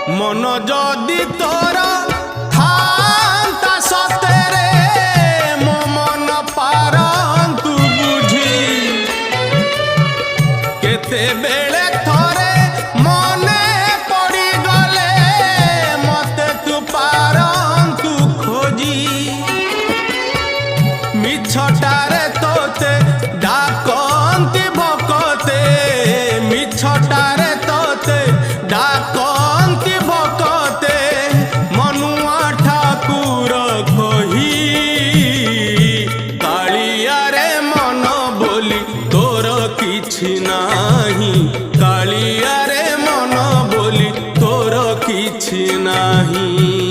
मन जदि तोर थांता सतेरे मो मन पारंतु बुझी केते बेले थोरे मने पड़ी गले मते तू पारंतु खोजी मिछटारे तोते डाकंती भकते मिछटारे तोते डाकंती भकते मनुआ ठाकुर कही कालिया रे मन बोली तोर किछि नाही कालिया रे मन बोली तोर किछि नाही।